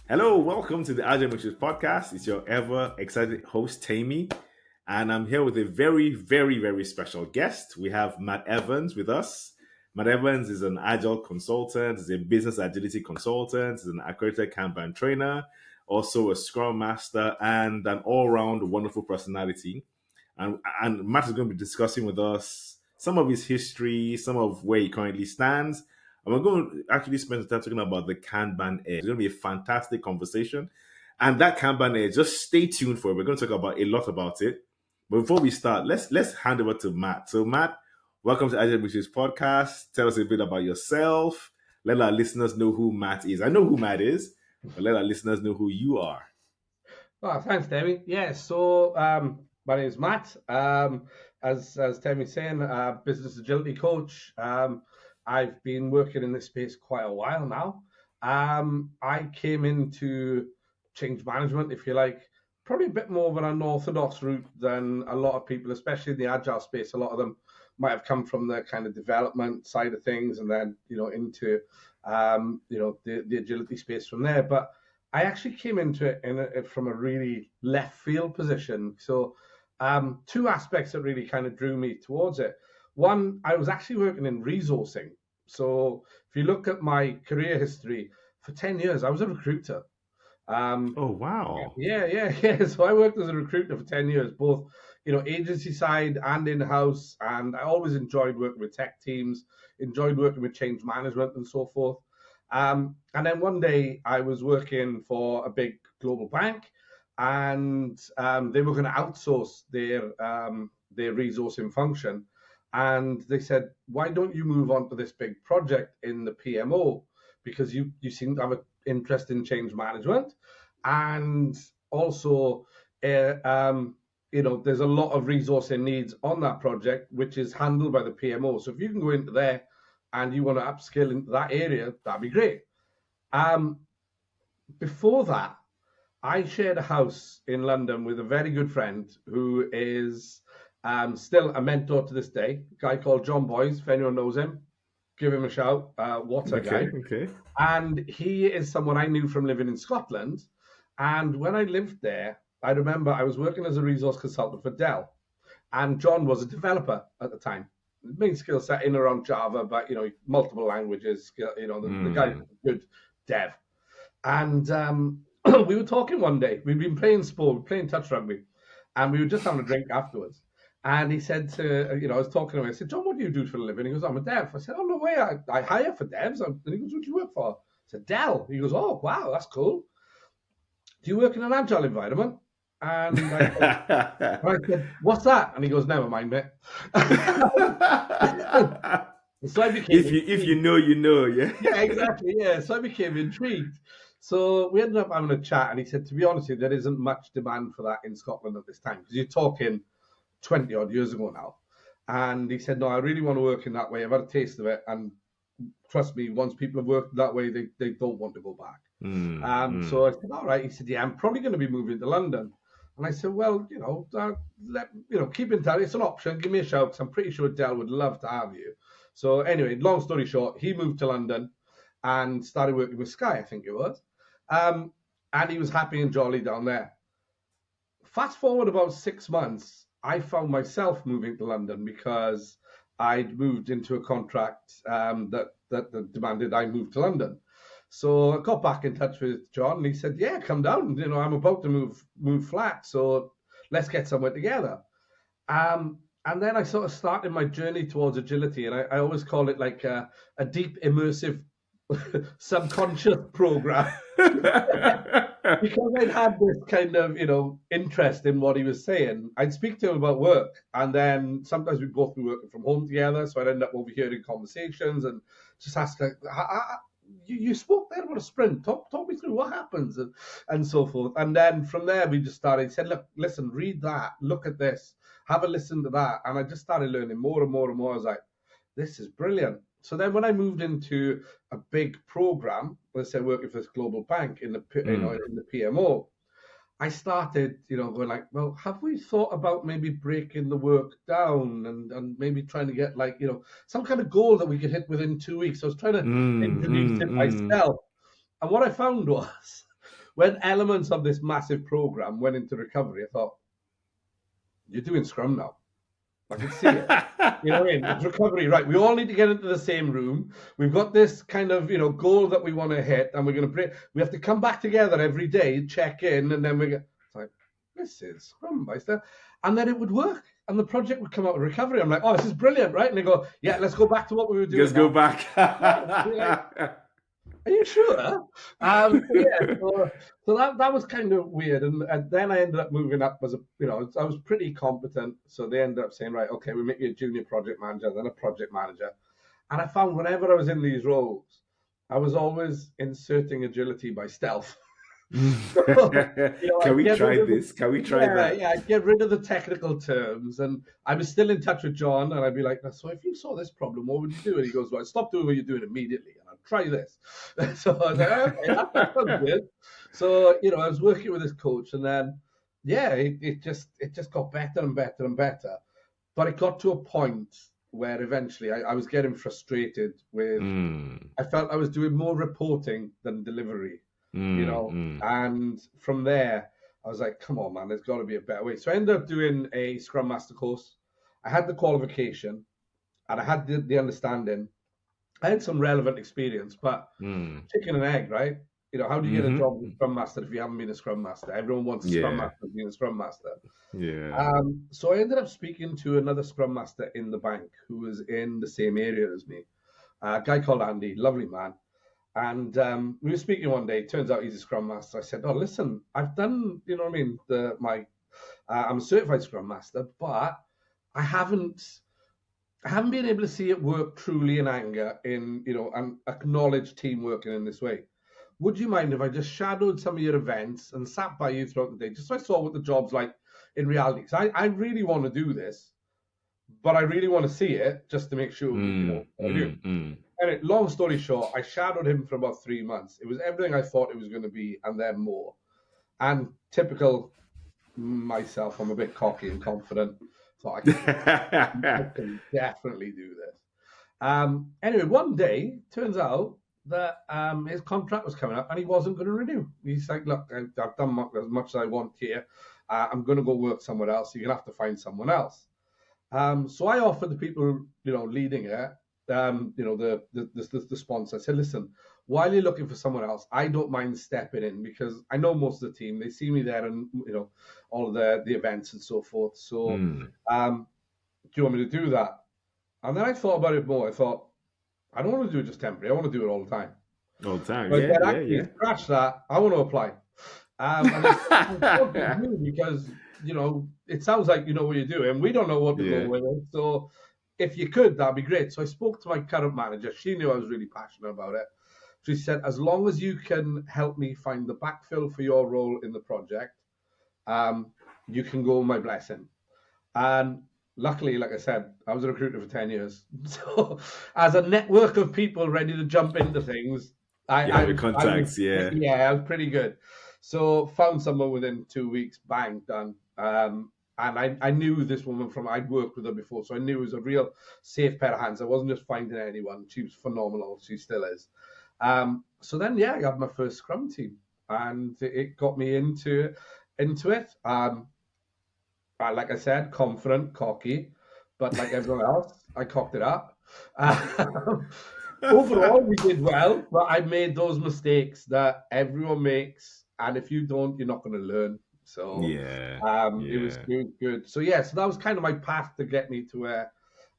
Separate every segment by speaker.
Speaker 1: Hello, welcome to the Agile Matrix Podcast. It's your ever excited host, Temi, and I'm here with a very special guest. We have Matt Evans with us. Matt Evans is an Agile consultant, is a business agility consultant, is an accredited Kanban trainer, also a Scrum Master, and an all-round wonderful personality. And Matt is going to be discussing with us some of his history, some of where he currently stands, and we're going to actually spend the time talking about the Kanban Edge. It's going to be a fantastic conversation. And that Kanban Edge, just stay tuned for it. We're going to talk about a lot about it. But before we start, let's hand over to Matt. So Matt, welcome to Agile Matrix Podcast. Tell us a bit about yourself. Let our listeners know who Matt is. I know who Matt is, but let our listeners know who you are.
Speaker 2: Oh, thanks, Temi. Yeah, so my name is Matt. As Temi's saying, business agility coach. I've been working in this space quite a while now. I came into change management, if you like, probably a bit more of an unorthodox route than a lot of people, especially in the agile space. A lot of them might have come from the kind of development side of things and then, into, the agility space from there. But I actually came into it from a really left field position. So two aspects that really kind of drew me towards it. One, I was actually working in resourcing. So if you look at my career history, for 10 years, I was a recruiter.
Speaker 1: Oh, wow.
Speaker 2: Yeah. So I worked as a recruiter for 10 years, both, agency side and in-house. And I always enjoyed working with tech teams, enjoyed working with change management and so forth. And then one day I was working for a big global bank, and they were going to outsource their resourcing function. And they said, why don't you move on to this big project in the PMO? Because you seem to have an interest in change management. And also, there's a lot of resourcing needs on that project, which is handled by the PMO. So if you can go into there and you want to upskill into that area, that'd be great. Before that, I shared a house in London with a very good friend who is still a mentor to this day, a guy called John Boyce. If anyone knows him, give him a shout. What a guy.
Speaker 1: Okay.
Speaker 2: And he is someone I knew from living in Scotland. And when I lived there, I remember I was working as a resource consultant for Dell. And John was a developer at the time. Main skill set in around Java, but multiple languages. The guy's a good dev. And we were talking one day. We'd been playing sport, playing touch rugby, and we were just having a drink afterwards. And he said I was talking to him. I said, John, what do you do for a living? He goes, I'm a dev. I said, oh, no way. I hire for devs. And he goes, what do you work for? I said, Dell. He goes, oh, wow, that's cool. Do you work in an agile environment? And I said, what's that? And he goes, never mind, mate. So I became
Speaker 1: if you know, you know, yeah.
Speaker 2: Yeah, exactly. Yeah. So I became intrigued. So we ended up having a chat, and he said, to be honest with you, there isn't much demand for that in Scotland at this time, because you're talking 20 odd years ago now. And he said, no, I really want to work in that way. I've had a taste of it. And trust me, once people have worked that way, they don't want to go back. So I said, all right. He said, yeah, I'm probably going to be moving to London. And I said, well, keep in touch. It's an option. Give me a shout, because I'm pretty sure Dell would love to have you. So anyway, long story short, he moved to London and started working with Sky, I think it was. And he was happy and jolly down there. Fast forward about 6 months, I found myself moving to London because I'd moved into a contract that demanded I move to London. So I got back in touch with John, and he said, yeah, come down. I'm about to move flat, so let's get somewhere together. And then I sort of started my journey towards agility, and I always call it like a deep, immersive, subconscious program. Because I'd had this kind of, interest in what he was saying. I'd speak to him about work, and then sometimes we'd both be working from home together, so I'd end up overhearing conversations and just ask, like, you spoke there about a sprint. Talk me through what happens, and so forth. And then from there, we just started. He said, look, listen, read that, look at this, have a listen to that. And I just started learning more and more and more. I was like, this is brilliant. So then when I moved into a big program, let's say working for this global bank in the PMO, I started, going like, well, have we thought about maybe breaking the work down and maybe trying to get like, some kind of goal that we could hit within 2 weeks. I was trying to introduce it myself. And what I found was when elements of this massive program went into recovery, I thought, you're doing Scrum now. I could see it. You know what I mean? It's recovery, right? We all need to get into the same room. We've got this kind of, goal that we want to hit, and we're going to break. We have to come back together every day, check in, and then it's like, this is Scrum Master. And then it would work, and the project would come out with recovery. I'm like, oh, this is brilliant, right? And they go, yeah, let's go back to what we were doing.
Speaker 1: Let's go back.
Speaker 2: Are you sure? So that was kind of weird, and then I ended up moving up as I was pretty competent, so they ended up saying, right, okay, we make you a junior project manager, then a project manager, and I found whenever I was in these roles, I was always inserting agility by stealth.
Speaker 1: Can we try this? Can we try that?
Speaker 2: Yeah, I'd get rid of the technical terms, and I was still in touch with John, and I'd be like, so if you saw this problem, what would you do? And he goes, well, stop doing what you're doing immediately, and I'll try this. So I was like, okay, that sounds good. So, I was working with this coach, and then, it just got better and better and better. But it got to a point where eventually I was getting frustrated with, I felt I was doing more reporting than delivery. And from there, I was like, come on, man, there's got to be a better way. So I ended up doing a Scrum Master course. I had the qualification, and I had the understanding. I had some relevant experience, but chicken and egg, right? How do you get a job as a Scrum Master if you haven't been a Scrum Master? Everyone wants a Scrum Master being a Scrum Master.
Speaker 1: Yeah.
Speaker 2: So I ended up speaking to another Scrum Master in the bank who was in the same area as me, a guy called Andy, lovely man. And we were speaking one day. Turns out he's a Scrum Master. I said, oh, listen, I've done, I'm a certified Scrum Master, but I haven't been able to see it work truly in anger, and acknowledge team working in this way. Would you mind if I just shadowed some of your events and sat by you throughout the day, just so I saw what the job's like in reality? Because I really want to do this, but I really want to see it just to make sure I do. And long story short, I shadowed him for about 3 months. It was everything I thought it was going to be, and then more. And typical myself, I'm a bit cocky and confident. So I can definitely do this. Anyway, one day, turns out that his contract was coming up and he wasn't going to renew. He's like, look, I've done as much as I want here. I'm going to go work somewhere else. You're going to have to find someone else. So I offered the people, leading it, the sponsor. I said, listen, while you're looking for someone else, I don't mind stepping in because I know most of the team. They see me there and, all of the events and so forth. So do you want me to do that? And then I thought about it more. I thought, I don't want to do it just temporary. I want to do it all the time.
Speaker 1: All the time,
Speaker 2: but scratch that. I want to apply. And it's because, it sounds like you know what you're doing. We don't know what to go with it. So if you could, that'd be great. So I spoke to my current manager. She knew I was really passionate about it. She said, as long as you can help me find the backfill for your role in the project, you can go with my blessing. And luckily, like I said, I was a recruiter for 10 years. So as a network of people ready to jump into things, I was pretty good. So found someone within 2 weeks, bang, done. And I knew this woman I'd worked with her before, so I knew it was a real safe pair of hands. I wasn't just finding anyone. She was phenomenal. She still is. So then, I got my first Scrum team, and it got me into it. Like I said, confident, cocky, but like everyone else, I cocked it up. Overall, we did well, but I made those mistakes that everyone makes, and if you don't, you're not going to learn. So it was good. So so that was kind of my path to get me to where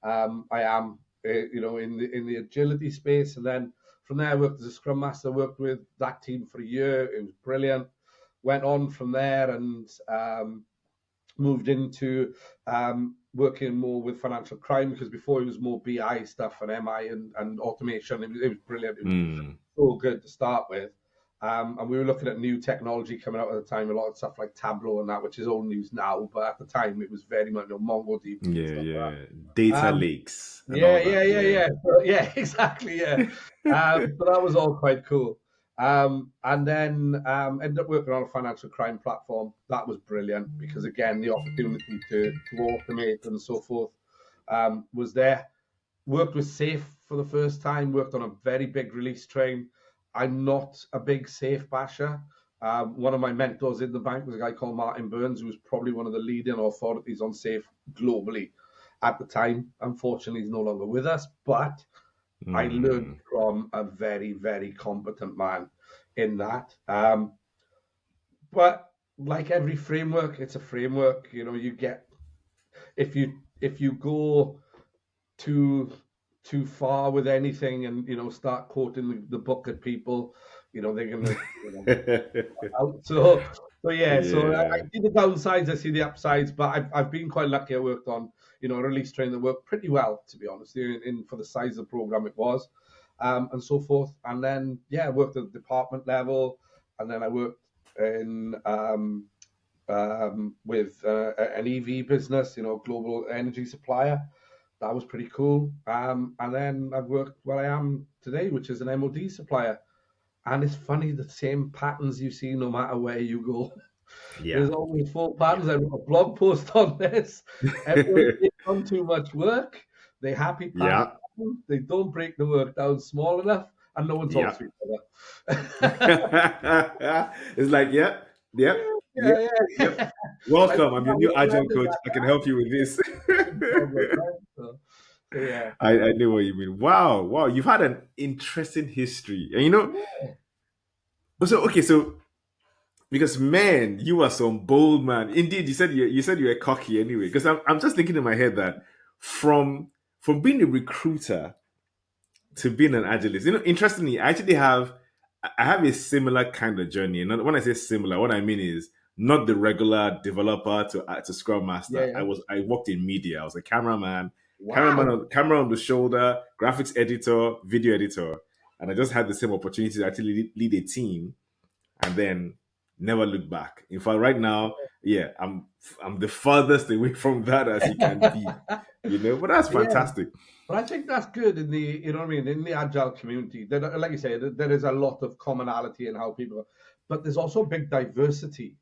Speaker 2: I am, in the agility space. And then from there, I worked as a Scrum Master. Worked with that team for a year. It was brilliant. Went on from there and moved into working more with financial crime, because before it was more BI stuff and MI and automation. It was brilliant. It was so good to start with. And we were looking at new technology coming out at the time, a lot of stuff like Tableau and that, which is old news now, but at the time it was very much MongoDB.
Speaker 1: Data lakes.
Speaker 2: Exactly. So that was all quite cool. And then ended up working on a financial crime platform. That was brilliant because, again, the opportunity to automate and so forth was there. Worked with SAFE for the first time, worked on a very big release train. I'm not a big SAFE basher, One of my mentors in the bank was a guy called Martin Burns, who was probably one of the leading authorities on SAFe globally at the time. Unfortunately, he's no longer with us, but I learned from a very, very competent man in that. But like every framework, it's a framework. You get, if you go too far with anything and start quoting the book at people, they're gonna out. So yeah. So I see the downsides, I see the upsides, but I've been quite lucky. I worked on a release train that worked pretty well, to be honest, in for the size of the program it was, and so forth. And then I worked at the department level, and then I worked in with an EV business, global energy supplier. That was pretty cool. And then I've worked where I am today, which is an MOD supplier. And it's funny, the same patterns you see no matter where you go.
Speaker 1: Yeah.
Speaker 2: There's always 4 patterns. I wrote a blog post on this. Everyone takes on too much work. They happy pass. They don't break the work down small enough, and no one talks to each other.
Speaker 1: It's like, yep. Welcome, I'm your new Agile coach. I can help you with this.
Speaker 2: Yeah.
Speaker 1: I know what you mean. Wow. You've had an interesting history. And so because man, you are some bold man. Indeed, you said you were cocky anyway. Because I'm just thinking in my head that from being a recruiter to being an agilist, interestingly, I have a similar kind of journey. And when I say similar, what I mean is not the regular developer to Scrum Master.
Speaker 2: Yeah.
Speaker 1: I worked in media. I was a cameraman. Wow. Camera on the shoulder, graphics editor, video editor, and I just had the same opportunity to actually lead a team, and then never look back. In fact, right now, I'm the farthest away from that as you can be. But that's fantastic.
Speaker 2: Yeah. But I think that's good in the, in the Agile community. Like you say, there is a lot of commonality in how people, but there's also a big diversity.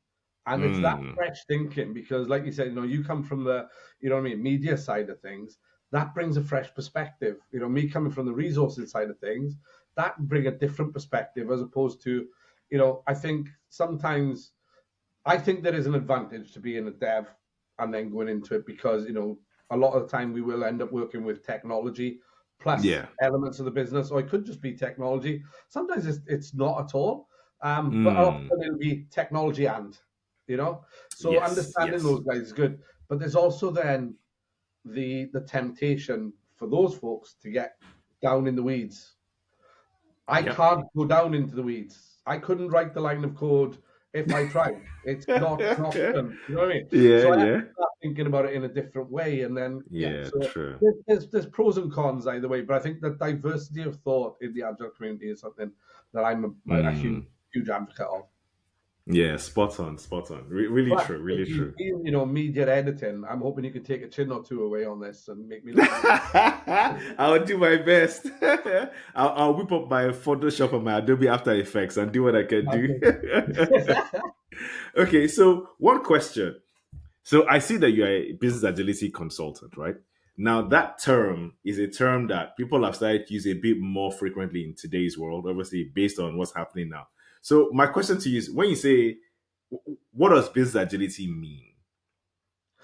Speaker 2: And it's that fresh thinking, because like you said, you come from the, media side of things. That brings a fresh perspective. Me coming from the resources side of things, that bring a different perspective, as opposed to, I think sometimes, there is an advantage to being a dev and then going into it, because, a lot of the time we will end up working with technology plus elements of the business, or it could just be technology. Sometimes it's not at all, but often it'll be technology and, so understanding those guys is good. But there's also then the temptation for those folks to get down in the weeds. I can't go down into the weeds. I couldn't write the line of code if I tried. It's not fun. You know what I mean? So I have to start thinking about it in a different way. And then,
Speaker 1: true.
Speaker 2: There's pros and cons either way. But I think the diversity of thought in the Agile community is something that I'm a huge advocate of.
Speaker 1: Yeah, spot on. Really but true.
Speaker 2: Media editing, I'm hoping you can take a chin or two away on this and make me
Speaker 1: I'll do my best. I'll whip up my Photoshop and my Adobe After Effects and do what I can do. Okay, so one question. So I see that you're a business agility consultant, right? Now, that term is a term that people have started to use a bit more frequently in today's world, obviously based on what's happening now. So my question to you is, when you say, what does business agility mean?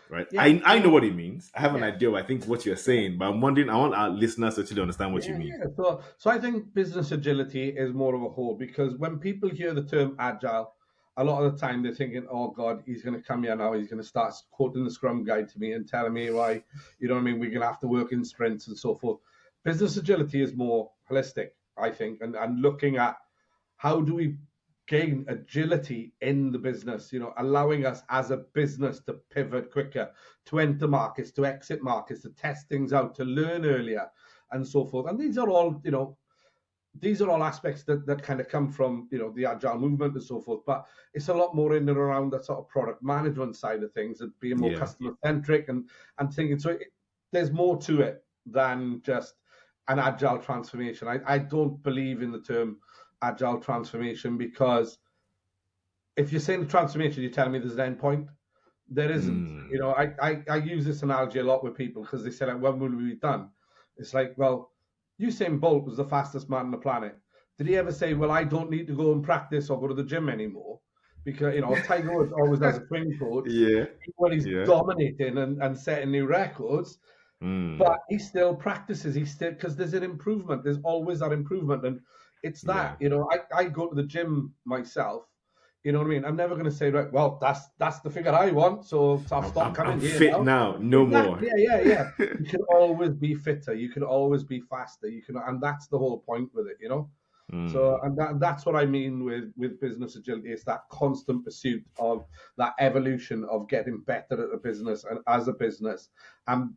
Speaker 1: Right? Yeah, I know what it means. I have an idea, I think, what you're saying, but I'm wondering, I want our listeners to actually understand what you mean.
Speaker 2: Yeah. So I think business agility is more of a whole, because when people hear the term agile, a lot of the time they're thinking, oh God, he's going to come here now, he's going to start quoting the Scrum guide to me and telling me why, we're going to have to work in sprints and so forth. Business agility is more holistic, I think, and looking at how do we gain agility in the business, allowing us as a business to pivot quicker, to enter markets, to exit markets, to test things out, to learn earlier, and so forth. And these are all, aspects that kind of come from, the Agile movement and so forth. But it's a lot more in and around that sort of product management side of things, and being more customer centric and thinking. So there's more to it than just an Agile transformation. I don't believe in the term Agile transformation, because if you're saying transformation, you're telling me there's an end point. There isn't. I use this analogy a lot with people, because they say, like, when will we be done? It's like, well, Usain Bolt was the fastest man on the planet. did he ever say, well, I don't need to go and practice or go to the gym anymore? Because, Tiger Woods always has a swing coach.
Speaker 1: Yeah.
Speaker 2: When he's
Speaker 1: Yeah.
Speaker 2: dominating and setting new records, but he still practices. Because there's an improvement. There's always that improvement. And it's that, I go to the gym myself. You know what I mean? I'm never going to say, right, well, that's the figure I want, so I'll stop coming here.
Speaker 1: I'm fit now, no more.
Speaker 2: Yeah. You can always be fitter. You can always be faster. And that's the whole point with it, So, and that's what I mean with business agility. It's that constant pursuit of that evolution of getting better at a business and as a business. And,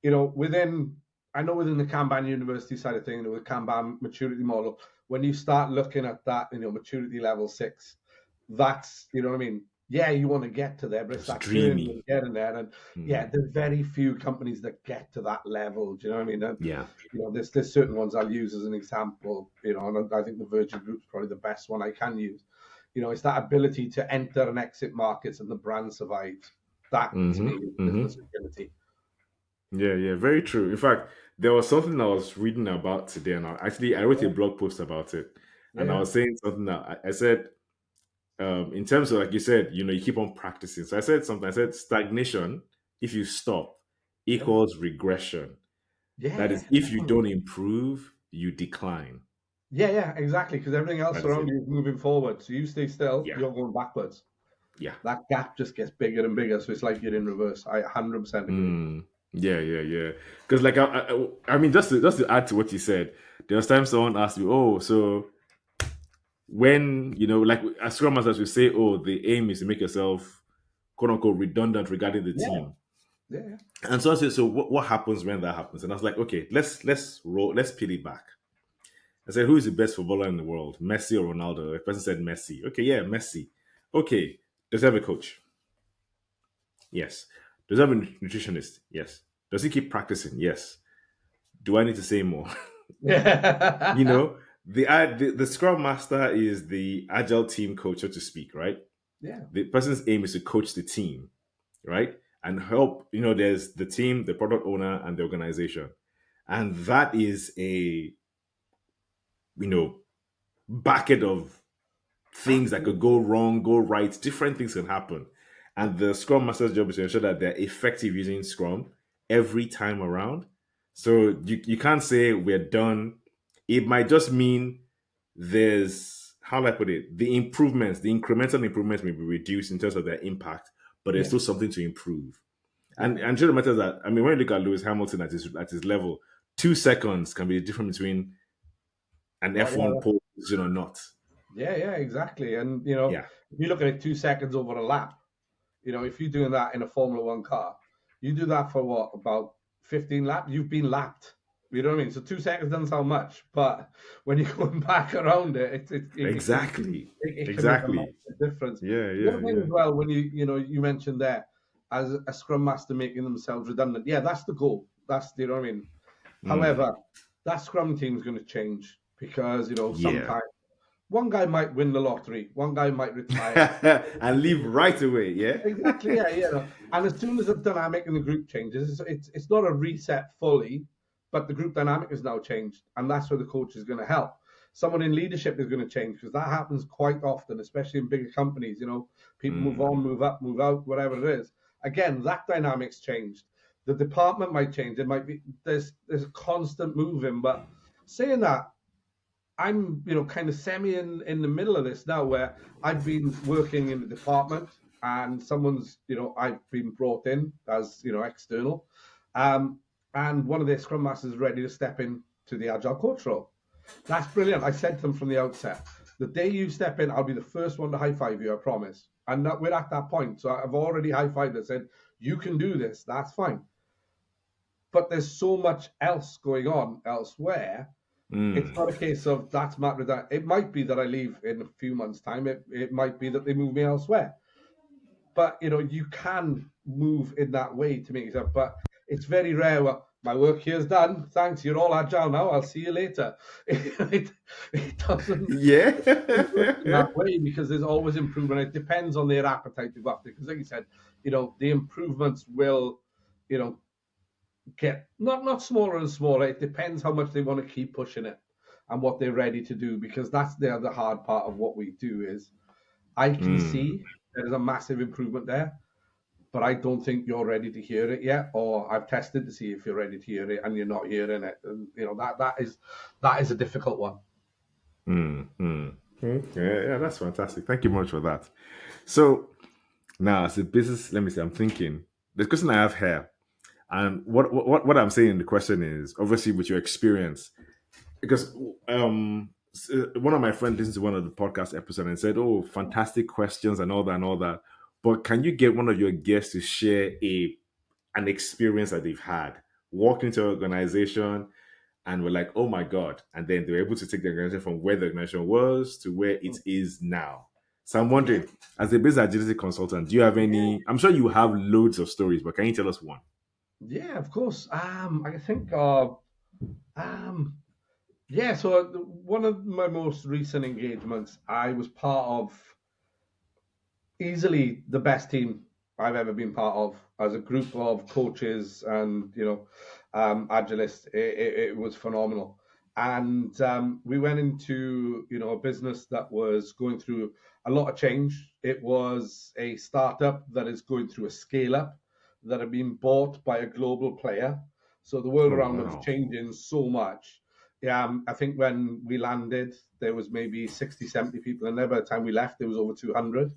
Speaker 2: within the Kanban University side of things, with Kanban maturity model, when you start looking at that, maturity level 6, that's, you know what I mean? Yeah, you want to get to there, but it's that journey of getting there. And there's very few companies that get to that level. Do you know what I mean? And, there's certain ones I'll use as an example, and I think the Virgin Group's probably the best one I can use. It's that ability to enter and exit markets and the brand survives. That to me is business agility.
Speaker 1: Yeah, very true. In fact, there was something I was reading about today, and I wrote a blog post about it, and I was saying something that I said, in terms of, like you said, you keep on practicing. So I said something. I said stagnation, if you stop, equals regression. That is, if you don't improve, you decline.
Speaker 2: Yeah, exactly. Because everything else around you is moving forward. So you stay still, you're going backwards.
Speaker 1: Yeah.
Speaker 2: That gap just gets bigger and bigger. So it's like you're in reverse. I 100% agree.
Speaker 1: Yeah. Because I mean, just to add to what you said, there was time someone asked me, oh, so when, like as Scrum Masters, we say, oh, the aim is to make yourself quote unquote redundant regarding the team.
Speaker 2: Yeah.
Speaker 1: And so I said, so what happens when that happens? And I was like, okay, let's peel it back. I said, who is the best footballer in the world? Messi or Ronaldo? The person said Messi. Okay, yeah, Messi. Okay, does he have a coach? Yes. Does he have a nutritionist? Yes. Does he keep practicing? Yes. Do I need to say more? The Scrum Master is the Agile team coach, so to speak, right?
Speaker 2: Yeah.
Speaker 1: The person's aim is to coach the team, right? And help, there's the team, the product owner, and the organization. And that is a, bucket of things that could go wrong, go right, different things can happen. And the Scrum Master's job is to ensure that they're effective using Scrum every time around. So you can't say we're done. It might just mean there's, how do I put it? The incremental improvements may be reduced in terms of their impact, but there's still something to improve. And sure, the matter is that, I mean, when you look at Lewis Hamilton at his level, 2 seconds can be the difference between an F1 pole position or not.
Speaker 2: Yeah, exactly. And, if you look at it 2 seconds over a lap, if you're doing that in a Formula One car, you do that for what, about 15 laps? You've been lapped. You know what I mean? So 2 seconds doesn't sound much, but when you're going back around it,
Speaker 1: exactly.
Speaker 2: It can make a difference.
Speaker 1: Yeah.
Speaker 2: The other thing as well, when you mentioned there, as a Scrum Master making themselves redundant, that's the goal. That's, you know what I mean? However, that Scrum team is going to change because, sometimes one guy might win the lottery, one guy might retire.
Speaker 1: And leave right away, yeah?
Speaker 2: Exactly, yeah. And as soon as the dynamic in the group changes, it's not a reset fully, but the group dynamic has now changed. And that's where the coach is going to help. Someone in leadership is going to change because that happens quite often, especially in bigger companies. People move on, move up, move out, whatever it is. Again, that dynamic's changed. The department might change. It might be there's a constant moving. But saying that, I'm kind of semi in the middle of this now, where I've been working in the department and someone's I've been brought in as external, and one of their Scrum Masters is ready to step into the Agile coach role. That's brilliant. I said to them from the outset, the day you step in, I'll be the first one to high five you, I promise. And we're at that point. So I've already high fived and said, you can do this. That's fine. But there's so much else going on elsewhere. It's not a case of that's matter that. It might be that I leave in a few months' time. It might be that they move me elsewhere. But you can move in that way to make yourself. But it's very rare. Well, my work here is done. Thanks. You're all agile now. I'll see you later. It doesn't work in that way because there's always improvement. It depends on their appetite to go after. Because like you said, the improvements will, get not smaller and smaller. It depends how much they want to keep pushing it. and what they're ready to do, because that's the other hard part of what we do is I can see there is a massive improvement there, but I don't think you're ready to hear it yet, or I've tested to see if you're ready to hear it and you're not hearing it. And that is a difficult one.
Speaker 1: Yeah, that's fantastic. Thank you much for that. So now, as a business, let me see. I'm thinking the question I have here, and what I'm saying in the question is obviously with your experience, because one of my friends listened to one of the podcast episodes and said, "Oh, fantastic questions and all that and all that." But can you get one of your guests to share an experience that they've had, walk into an organization and we're like, "Oh my god!" And then they were able to take the organization from where the organization was to where it is now. So I'm wondering, as a business agility consultant, do you have any? I'm sure you have loads of stories, but can you tell us one?
Speaker 2: Yeah, of course. I think of yeah. So one of my most recent engagements, I was part of easily the best team I've ever been part of as a group of coaches and agilists. It was phenomenal, and we went into a business that was going through a lot of change. It was a startup that is going through a scale up that had been bought by a global player. So the world
Speaker 1: Oh
Speaker 2: around them is
Speaker 1: wow!
Speaker 2: changing so much. Yeah, I think when we landed, there was maybe 60, 70 people, and then by the time we left, there was over 200.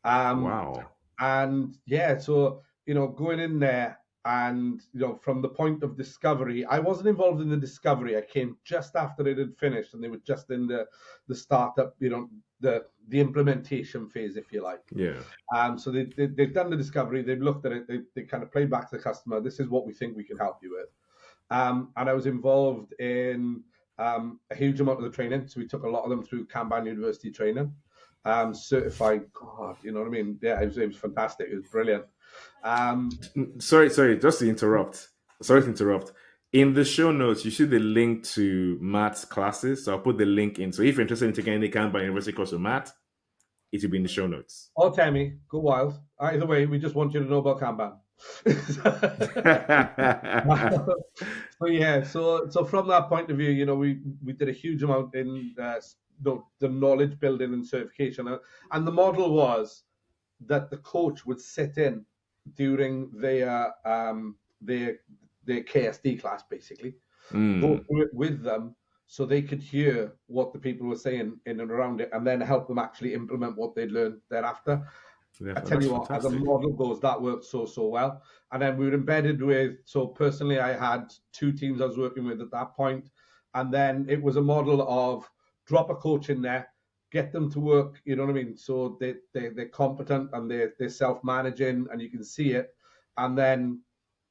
Speaker 2: Um,
Speaker 1: Wow!
Speaker 2: and yeah, so going in there and from the point of discovery, I wasn't involved in the discovery. I came just after it had finished, and they were just in the startup, the implementation phase, if you like.
Speaker 1: Yeah.
Speaker 2: So they've done the discovery. They've looked at it. They kind of played back to the customer. This is what we think we can help you with. And I was involved in a huge amount of the training. So we took a lot of them through Kanban University training. Certified, God, you know what I mean? Yeah, it was fantastic. It was brilliant.
Speaker 1: Sorry, just to interrupt. Sorry to interrupt. In the show notes, you see the link to Matt's classes. So I'll put the link in. So if you're interested in taking any Kanban University course with Matt, it will be in the show notes.
Speaker 2: Or Temi, go wild. Either way, we just want you to know about Kanban. So yeah, so from that point of view, we did a huge amount in the knowledge building and certification, and the model was that the coach would sit in during their KSD class, basically, go through it with them so they could hear what the people were saying in and around it, and then help them actually implement what they'd learned thereafter. I tell you what, as a model goes, that worked so well. And then we were embedded with, so personally, I had 2 teams I was working with at that point. And then it was a model of drop a coach in there, get them to work, you know what I mean? So they're competent and they're self-managing and you can see it. And then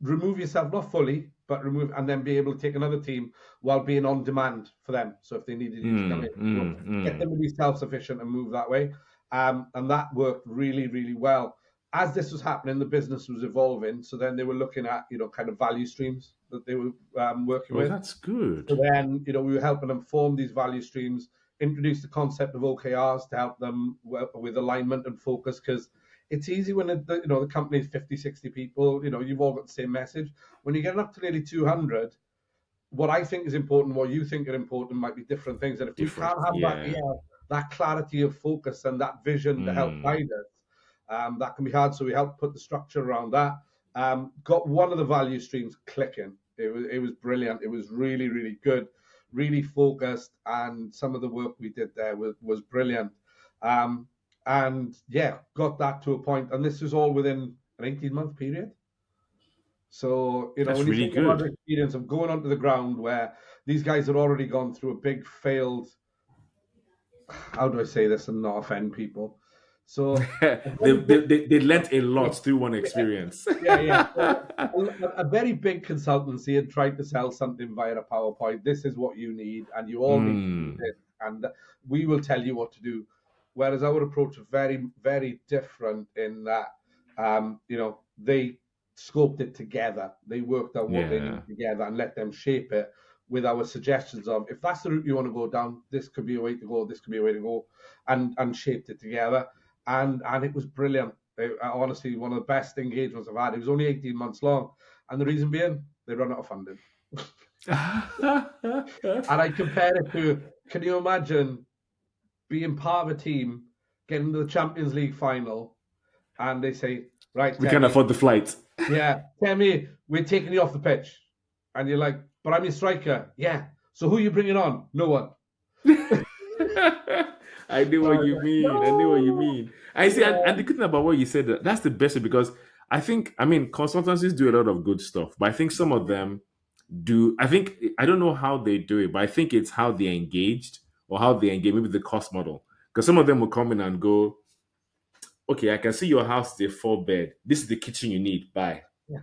Speaker 2: remove yourself, not fully, but remove, and then be able to take another team while being on demand for them. So if they needed you to come in, get them to be self-sufficient and move that way. And that worked really, really well. As this was happening, the business was evolving. So then they were looking at, kind of value streams that they were working with.
Speaker 1: That's good.
Speaker 2: So then, we were helping them form these value streams, introduce the concept of OKRs to help them with alignment and focus, because it's easy when the company is 50, 60 people, you've all got the same message. When you're getting up to nearly 200, what I think is important, what you think are important might be different things. And if we can't have that clarity of focus and that vision to help guide us, that can be hard. So we helped put the structure around that. Got one of the value streams clicking. It was brilliant. It was really, really good, really focused. And some of the work we did there was brilliant. And yeah, got that to a point. And this was all within an 18-month period. So,
Speaker 1: That's
Speaker 2: when you
Speaker 1: really
Speaker 2: think about the experience of going onto the ground where these guys had already gone through a big failed, how do I say this and not offend people? So
Speaker 1: they learnt a lot through one experience.
Speaker 2: Yeah. So a very big consultancy had tried to sell something via a PowerPoint. This is what you need, and you all need to do this, and we will tell you what to do. Whereas our approach is very, very different in that, they scoped it together. They worked out what they need together and let them shape it with our suggestions of, if that's the route you want to go down, this could be a way to go, this could be a way to go, and shaped it together. And it was brilliant. Honestly, one of the best engagements I've had. It was only 18 months long. And the reason being, they run out of funding. And I compare it to, can you imagine being part of a team, getting to the Champions League final, and they say, right,
Speaker 1: We can't
Speaker 2: Temi,
Speaker 1: afford the flight.
Speaker 2: yeah, Temi, we're taking you off the pitch. And you're like, but I'm your striker. Yeah. So who are you bringing on? No one.
Speaker 1: I knew what you
Speaker 2: Like,
Speaker 1: mean. I knew what you
Speaker 2: no.
Speaker 1: mean. I see,
Speaker 2: Yeah.
Speaker 1: and the good thing about what you said, that's the best way because I mean, consultancies do a lot of good stuff, but I think some of them do. I don't know how they do it, but I think it's how they're engaged or how they engage, maybe the cost model. Because some of them will come in and go, okay, I can see your house is a 4 bed. This is the kitchen you need. Bye.
Speaker 2: Yeah.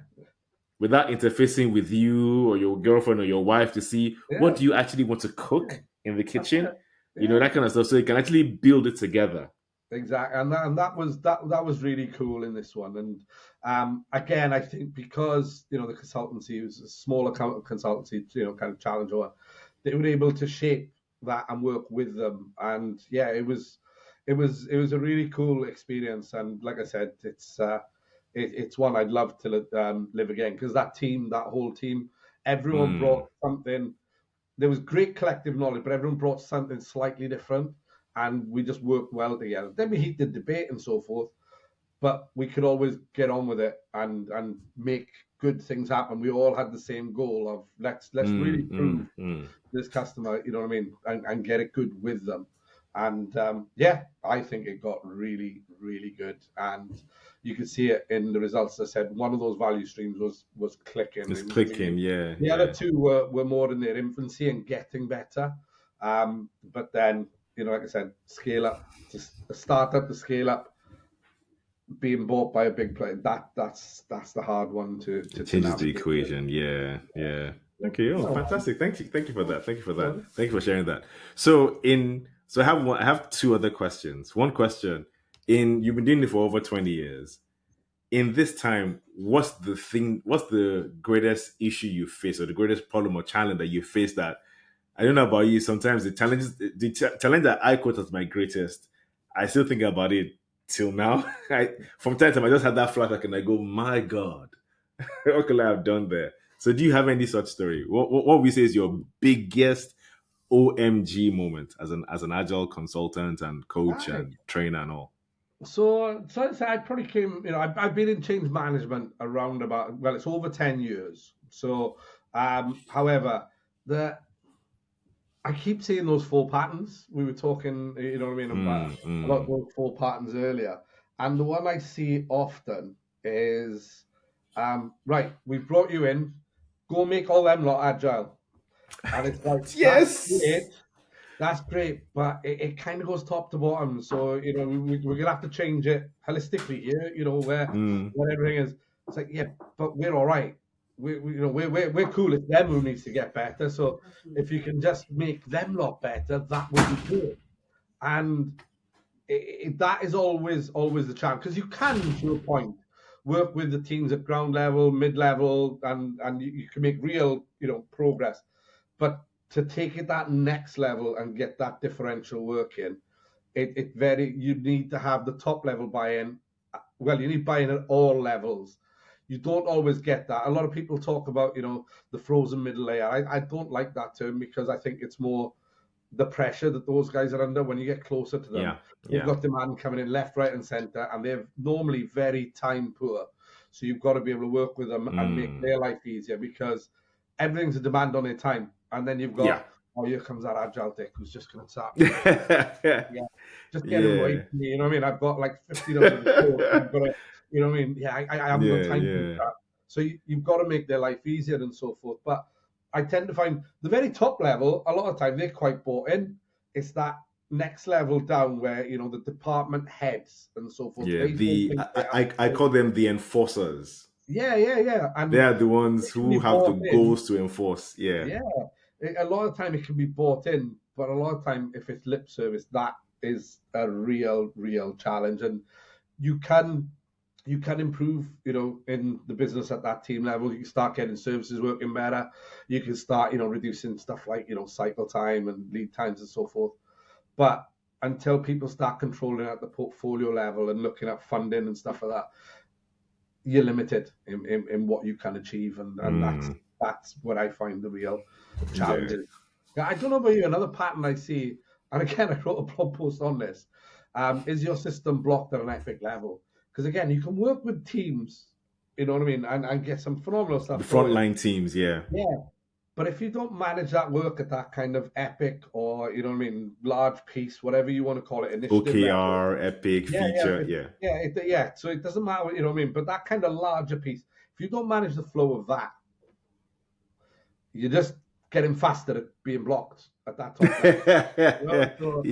Speaker 1: Without interfacing with you or your girlfriend or your wife to see what
Speaker 2: Yeah.
Speaker 1: do you actually want to cook in the
Speaker 2: That's
Speaker 1: kitchen,
Speaker 2: it. Yeah.
Speaker 1: that kind of stuff. So you can actually build it together.
Speaker 2: Exactly. And that was really cool in this one. And again, I think because, the consultancy was a smaller consultancy, kind of challenge, or they were able to shape that and work with them. And yeah, it was a really cool experience. And like I said, it's one I'd love to live again, because that whole team, everyone brought something. There was great collective knowledge, but everyone brought something slightly different, and we just worked well together. Then we heated debate and so forth, but we could always get on with it and make good things happen. We all had the same goal of let's really prove this customer, you know what I mean, and get it good with them. And yeah, I think it got really, really good. And you could see it in the results. I said one of those value streams was clicking.
Speaker 1: It's clicking, yeah.
Speaker 2: The other two were more in their infancy and getting better. But then, like I said, scale up, just a startup to scale up, being bought by a big player. That's the hard one to
Speaker 1: It changes the
Speaker 2: navigate.
Speaker 1: equation. Yeah, yeah. Okay,
Speaker 2: No.
Speaker 1: fantastic. Thank you for that. Thank you for that.
Speaker 2: No.
Speaker 1: Thank you for sharing that. So I have two other questions. One question, you've been doing it for over 20 years. In this time, what's the greatest issue you face or the greatest problem or challenge that you face that I don't know about you, sometimes the challenge that I quote as my greatest, I still think about it till now. From time to time I just had that flashback and I go, my God, what could I have done there? So do you have any such story? What we say is your biggest OMG moment as an agile consultant and coach
Speaker 2: Right.
Speaker 1: and trainer and all?
Speaker 2: So I'd say I probably came, I've been in change management around it's over 10 years. So, however, I keep seeing those four patterns. We were talking, you know what I mean, about those four patterns earlier. And the one I see often is, right, we've brought you in, go make all them lot agile. And it's like,
Speaker 1: Yes.
Speaker 2: that's great, but it kind of goes top to bottom. So, we're going to have to change it holistically here, where everything is. It's like, yeah, but we're all right. We're cool. It's them who needs to get better. So if you can just make them lot better, that would be good. And that is always the challenge, because you can, to a point, work with the teams at ground level, mid level, and you can make real, progress. But to take it that next level and get that differential working, you need to have the top level buy-in. Well, you need buy-in at all levels. You don't always get that. A lot of people talk about, the frozen middle layer. I don't like that term, because I think it's more the pressure that those guys are under when you get closer to them.
Speaker 1: Yeah.
Speaker 2: They've got demand coming in left, right, and center, and they're normally very time poor. So you've got to be able to work with them and make their life easier, because everything's a demand on their time. And then you've got, here comes that agile dick who's just going to start. Just get him away from me. You know what I mean? I've got like 15 of them. I've got to, you know what I mean? Yeah, I haven't got time to do that. So you've got to make their life easier and so forth. But I tend to find the very top level, a lot of time, they're quite bought in. It's that next level down where, the department heads and so forth.
Speaker 1: Yeah, I call them the enforcers.
Speaker 2: Yeah. And
Speaker 1: they are the ones who have the goals to enforce. Yeah.
Speaker 2: A lot of time it can be bought in, but a lot of time, if it's lip service, that is a real challenge. And you can improve, in the business at that team level. You can start getting services working better. You can start, reducing stuff like, cycle time and lead times and so forth. But until people start controlling at the portfolio level and looking at funding and stuff like that, you're limited in what you can achieve. And That's what I find the real challenge is. Yeah, I don't know about you. Another pattern I see, and again, I wrote a blog post on this, is your system blocked at an epic level? Because again, you can work with teams, you know what I mean, and get some phenomenal stuff.
Speaker 1: The frontline teams, yeah.
Speaker 2: But if you don't manage that work at that kind of epic or, you know what I mean, large piece, whatever you want to call it, initiative
Speaker 1: OKR,
Speaker 2: level,
Speaker 1: epic, feature,
Speaker 2: So it doesn't matter, you know what I mean? But that kind of larger piece, if you don't manage the flow of that, you're just getting faster at being blocked at that top level.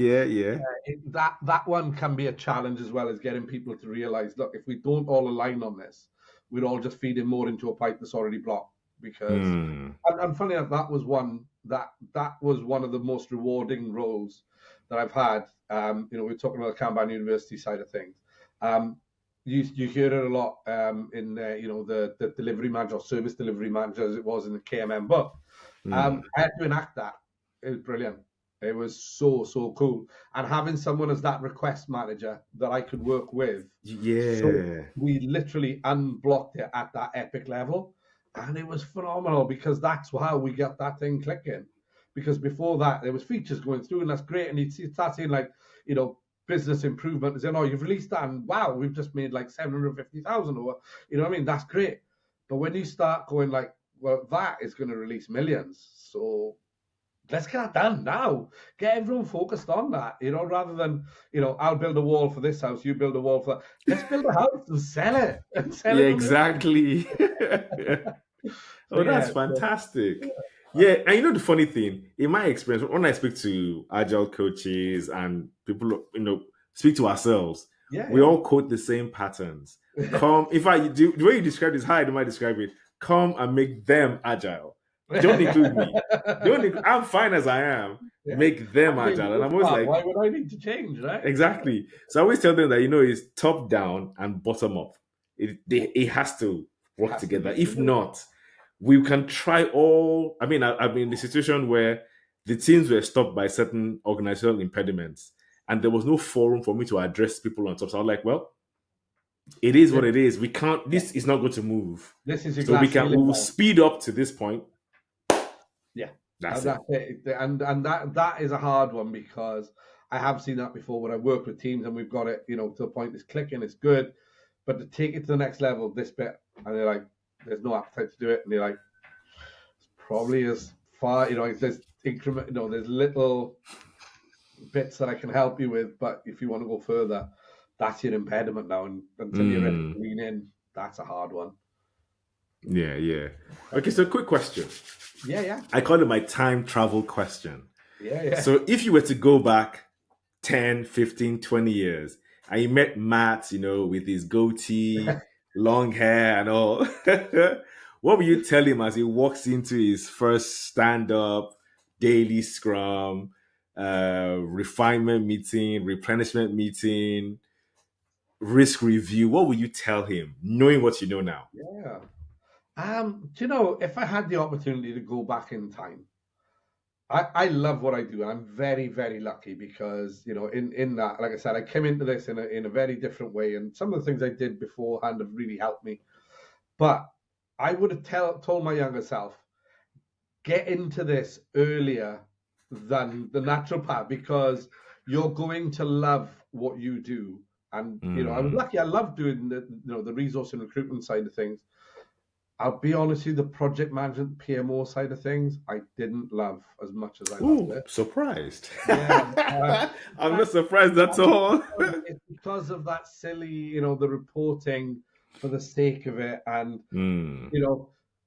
Speaker 2: That one can be a challenge as well as getting people to realize, look, if we don't all align on this, we're all just feeding more into a pipe that's already blocked. Because and funny enough, that was one of the most rewarding roles that I've had. We're talking about the Kanban University side of things. You hear it a lot in the delivery manager or service delivery manager, as it was in the KMM book. I had to enact that. It was brilliant. It was so cool. And having someone as that request manager that I could work with.
Speaker 1: Yeah.
Speaker 2: So we literally unblocked it at that epic level. And it was phenomenal because that's how we got that thing clicking. Because before that, there was features going through, and that's great. And you'd start seeing business improvement. Saying, "Oh, you've released that, and wow, we've just made like 750,000, or you know what I mean? That's great." But when you start going like, "Well, that is going to release millions, so let's get that done now. Get everyone focused on that, rather than, I'll build a wall for this house, you build a wall for that. Let's build a house and sell it.
Speaker 1: Exactly. That's fantastic. And the funny thing, in my experience, when I speak to agile coaches and people, speak to ourselves, we all quote the same patterns. Come, in fact, the way you describe this, how do I describe it? Come and make them agile. Don't include me. I'm fine as I am. Yeah. Make them agile. And I'm always like,
Speaker 2: why would I need to change, right?
Speaker 1: Exactly. So I always tell them that, it's top down and bottom up. It has to work together. If not, we can try all. I mean, I've been in the situation where the teams were stopped by certain organizational impediments, and there was no forum for me to address people on top. So I was like, well, it is what it is. We can't. This is not going to move.
Speaker 2: This is
Speaker 1: so we will speed up to this point.
Speaker 2: Yeah,
Speaker 1: that's
Speaker 2: it. And that is a hard one because I have seen that before when I work with teams and we've got it, to the point it's clicking, it's good, but to take it to the next level, this bit, and they're like, there's no appetite to do it, and they're like, it's probably as far, there's increment, there's little bits that I can help you with, but if you want to go further, that's your impediment now, and until you're ready to lean in, that's a hard one.
Speaker 1: Yeah. Okay, so quick question.
Speaker 2: Yeah.
Speaker 1: I call it my time travel question.
Speaker 2: Yeah.
Speaker 1: So if you were to go back 10, 15, 20 years, and you met Matt, with his goatee, long hair and all, what will you tell him as he walks into his first stand-up, daily Scrum, refinement meeting, replenishment meeting, risk review? What will you tell him, knowing what you know now?
Speaker 2: Yeah. If I had the opportunity to go back in time, I love what I do, and I'm very, very lucky because, in that, like I said, I came into this in a very different way, and some of the things I did beforehand have really helped me. But I would have told my younger self, get into this earlier than the natural path because you're going to love what you do. And, I was lucky. I love doing the resource and recruitment side of things. I'll be honest with you, the project management, PMO side of things, I didn't love as much as I loved it.
Speaker 1: Surprised. Yeah, I'm not surprised at all.
Speaker 2: It's because of that silly, the reporting for the sake of it. And,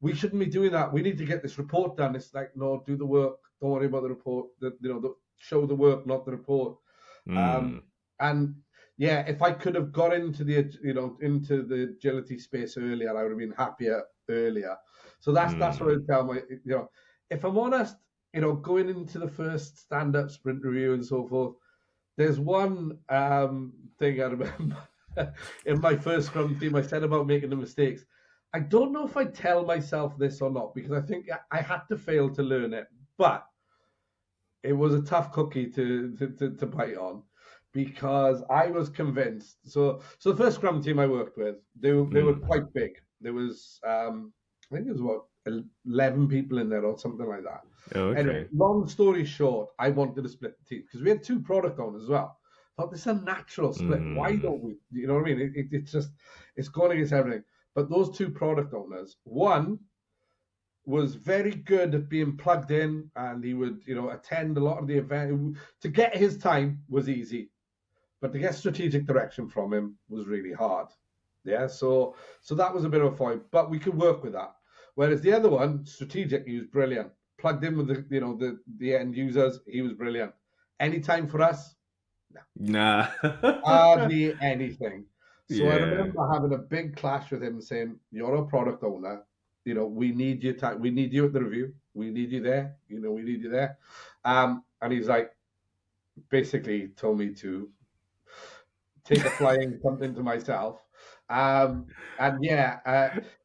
Speaker 2: we shouldn't be doing that. We need to get this report done. It's like, no, do the work. Don't worry about the report. Show the work, not the report. And yeah, if I could have got into the agility space earlier, I would have been happier earlier. So that's what I'd tell my, if I'm honest, going into the first stand-up sprint review and so forth, there's one thing I remember in my first Scrum team, I said about making the mistakes. I don't know if I tell myself this or not, because I think I had to fail to learn it, but it was a tough cookie to bite on. Because I was convinced. So the first Scrum team I worked with, they were quite big. There was, I think it was 11 people in there or something like that.
Speaker 1: Oh, okay.
Speaker 2: Anyway, long story short, I wanted to split the team because we had 2 product owners as well. I thought this is a natural split. Why don't we? You know what I mean? It's going against everything. But those 2 product owners, one was very good at being plugged in, and he would, attend a lot of the event. To get his time was easy, but to get strategic direction from him was really hard. Yeah, so that was a bit of a fight, but we could work with that. Whereas the other one, strategic, he was brilliant. Plugged in with the end users, he was brilliant. Any time for us?
Speaker 1: Nah.
Speaker 2: Hardly anything. So
Speaker 1: Yeah.
Speaker 2: I remember having a big clash with him saying, "You're a product owner. We need your time. We need you at the review. We need you there. We need you there." And he's like, basically told me to take a flying something to myself.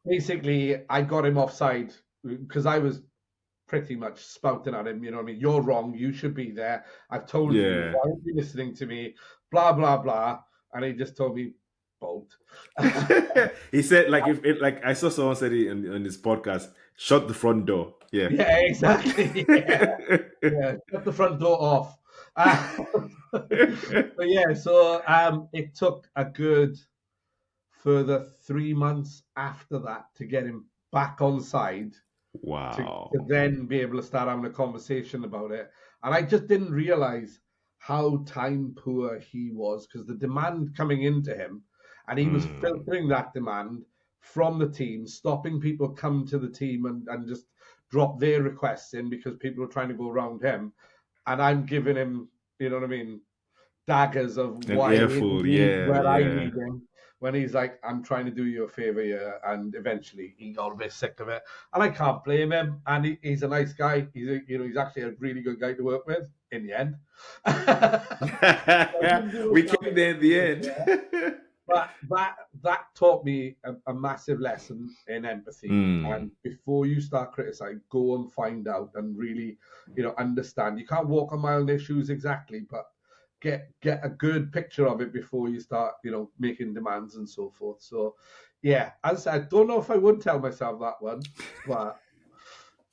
Speaker 2: Basically I got him offside because I was pretty much spouting at him, you're wrong, you should be there. I've told you, why aren't you listening to me? Blah, blah, blah. And he just told me, bolt.
Speaker 1: He said, I saw someone said it on this podcast, shut the front door. Yeah.
Speaker 2: Yeah, exactly. Yeah. Shut the front door off. So it took a good further 3 months after that to get him back on side.
Speaker 1: Wow.
Speaker 2: To then be able to start having a conversation about it. And I just didn't realize how time poor he was, because the demand coming into him, and he was filtering that demand from the team, stopping people come to the team and just drop their requests in because people are trying to go around him. And I'm giving him, daggers of why I need him. When he's like, I'm trying to do you a favor here, and eventually he got a bit sick of it, and I can't blame him. And he's a nice guy. He's actually a really good guy to work with. In the end,
Speaker 1: we came there in the end.
Speaker 2: But that taught me a massive lesson in empathy. And before you start criticizing, go and find out and really, understand. You can't walk on my own issues exactly, but get a good picture of it before you start, making demands and so forth. So, yeah, as I said, I don't know if I would tell myself that one, but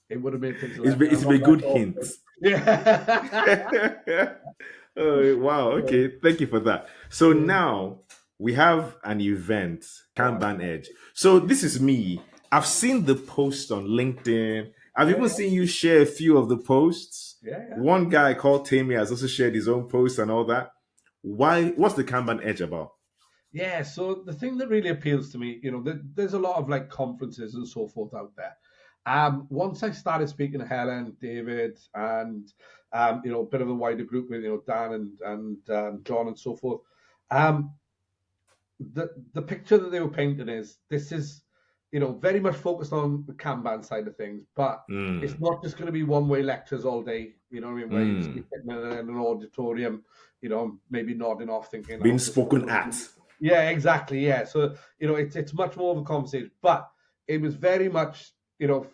Speaker 2: it would have made things.
Speaker 1: It's a good hint.
Speaker 2: Yeah.
Speaker 1: Oh, wow. Okay, thank you for that. So now we have an event, Kanban Edge. So this is me. I've seen the post on LinkedIn. I've even seen you share a few of the posts.
Speaker 2: Yeah.
Speaker 1: One guy called Temi has also shared his own posts and all that. What's the Kanban Edge about?
Speaker 2: Yeah, so the thing that really appeals to me, there's a lot of conferences and so forth out there. Once I started speaking to Helen, David, and a bit of a wider group with Dan and John and so forth, the picture that they were painting is this is very much focused on the Kanban side of things, but it's not just going to be one-way lectures all day, where you just be sitting in an auditorium, maybe nodding off thinking.
Speaker 1: Being spoken at.
Speaker 2: Yeah, exactly, yeah. So, it's much more of a conversation, but it was very much,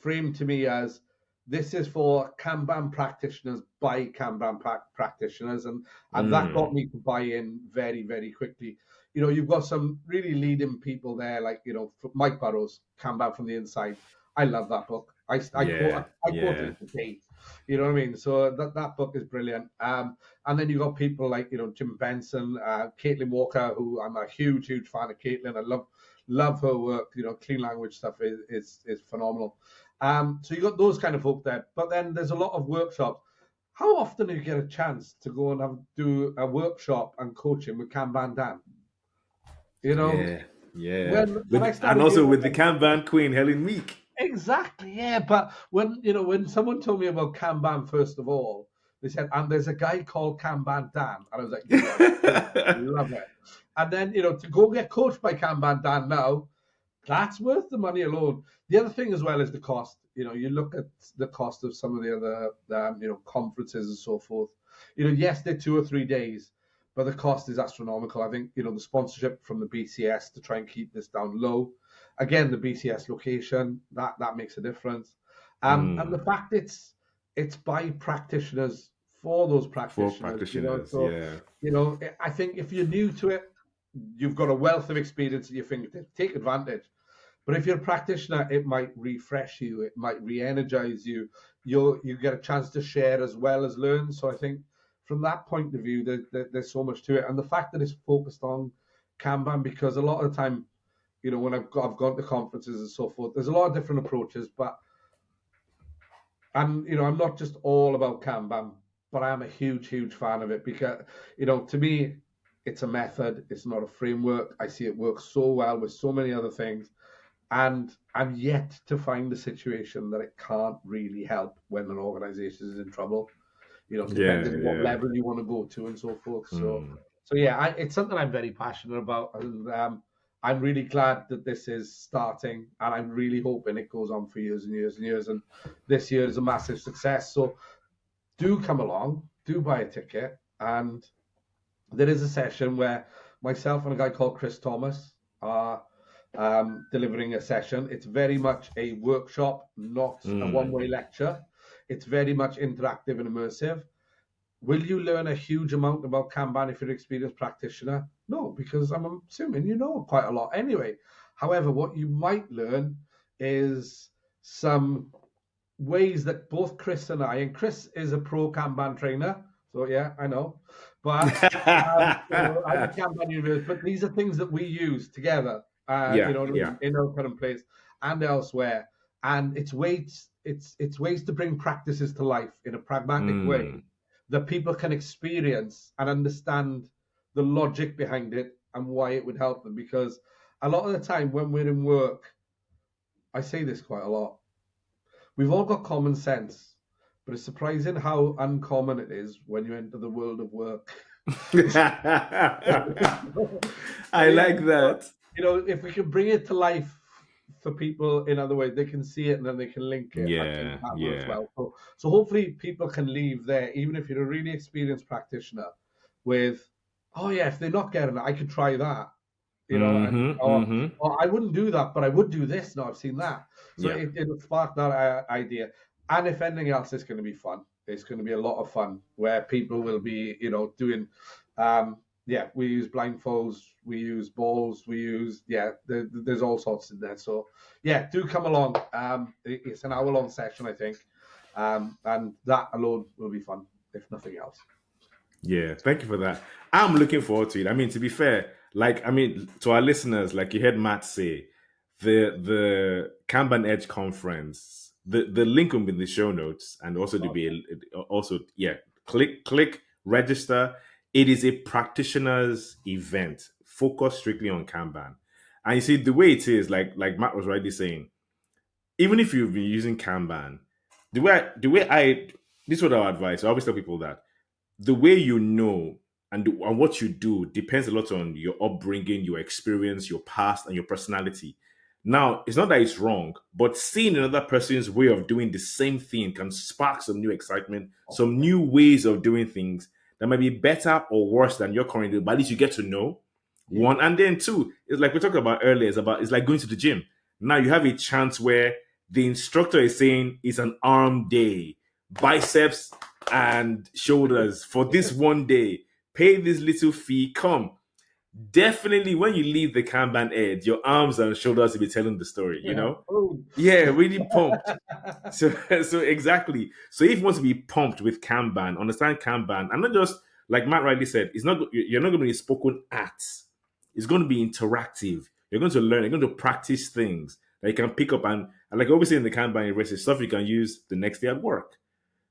Speaker 2: framed to me as this is for Kanban practitioners by Kanban practitioners, and that got me to buy in very, very quickly. You've got some really leading people there, like, Mike Burrows, Kanban from the Inside. I love that book. I quote it today. You know what I mean? So that book is brilliant. And then you've got people like, Jim Benson, Caitlin Walker, who I'm a huge, huge fan of Caitlin. I love her work. Clean language stuff is phenomenal. So you got those kind of folk there. But then there's a lot of workshops. How often do you get a chance to go and do a workshop and coaching with Kanban Dan?
Speaker 1: Yeah.
Speaker 2: And
Speaker 1: also with the Kanban queen, Helen Meek.
Speaker 2: Exactly, yeah. But when someone told me about Kanban, first of all, they said, and there's a guy called Kanban Dan. And I was like, yeah, love it. And then, to go get coached by Kanban Dan now, that's worth the money alone. The other thing as well is the cost. You look at the cost of some of the other, conferences and so forth. Yes, they're 2 or 3 days, but the cost is astronomical. I think, the sponsorship from the BCS to try and keep this down low. Again, the BCS location, that makes a difference. And the fact it's by practitioners for those practitioners. I think if you're new to it, you've got a wealth of experience at your fingertips. Take advantage. But if you're a practitioner, it might refresh you, it might re-energize you. You get a chance to share as well as learn. So I think from that point of view, there's so much to it, and the fact that it's focused on Kanban, because a lot of the time, when I've gone to conferences and so forth, there's a lot of different approaches, but I'm not just all about Kanban, but I'm a huge, huge fan of it because, to me, it's a method. It's not a framework. I see it work so well with so many other things. And I'm yet to find a situation that it can't really help when an organization is in trouble, depending on what level you want to go to and so forth. So yeah, it's something I'm very passionate about. And I'm really glad that this is starting, and I'm really hoping it goes on for years and years and years. And this year is a massive success. So do come along, do buy a ticket. And there is a session where myself and a guy called Chris Thomas are delivering a session. It's very much a workshop, not a one-way lecture. It's very much interactive and immersive. Will you learn a huge amount about Kanban if you're an experienced practitioner? No, because I'm assuming you know quite a lot anyway. However, what you might learn is some ways that both Chris and Chris is a pro Kanban trainer, so yeah, I know. But so I'm a Kanban universe, but these are things that we use together, in our current place and elsewhere. And it's ways to bring practices to life in a pragmatic way that people can experience and understand the logic behind it and why it would help them. Because a lot of the time when we're in work, I say this quite a lot, we've all got common sense, but it's surprising how uncommon it is when you enter the world of work.
Speaker 1: I like that.
Speaker 2: If we can bring it to life for people in other ways, they can see it and then they can link it. I think that works well. So hopefully people can leave there, even if you're a really experienced practitioner, with, oh yeah, if they're not getting it, I could try that. Or I wouldn't do that, but I would do this. No, I've seen that. So it'll spark that idea. And if anything else, it's going to be fun. It's going to be a lot of fun where people will be, doing, we use blindfolds, we use balls, there's all sorts in there. So yeah, do come along. It's an hour-long session, I think. And that alone will be fun, if nothing else.
Speaker 1: Yeah, thank you for that. I'm looking forward to it. I mean, to be fair, to our listeners, like you heard Matt say, the Kanban Edge Conference, the link will be in the show notes, and also click register. It is a practitioners event focused strictly on Kanban, and you see the way it is, like Matt was rightly saying, even if you've been using Kanban, this is what I would advise. I always tell people that the way you know and what you do depends a lot on your upbringing, your experience, your past, and your personality. Now, it's not that it's wrong, but seeing another person's way of doing the same thing can spark some new excitement, some new ways of doing things that might be better or worse than your current doing, but at least you get to know. One, and then two, it's like we talked about earlier, it's like going to the gym. Now you have a chance where the instructor is saying it's an arm day, biceps and shoulders for this one day. Pay this little fee. Come. Definitely, when you leave the Kanban Edge, your arms and shoulders will be telling the story. Yeah, really pumped. So exactly. So if you want to be pumped with Kanban, understand Kanban, and not just like Matt rightly said, you're not going to be spoken at. It's going to be interactive. You're going to learn. You're going to practice things that you can pick up and like obviously in the Kanban university stuff you can use the next day at work.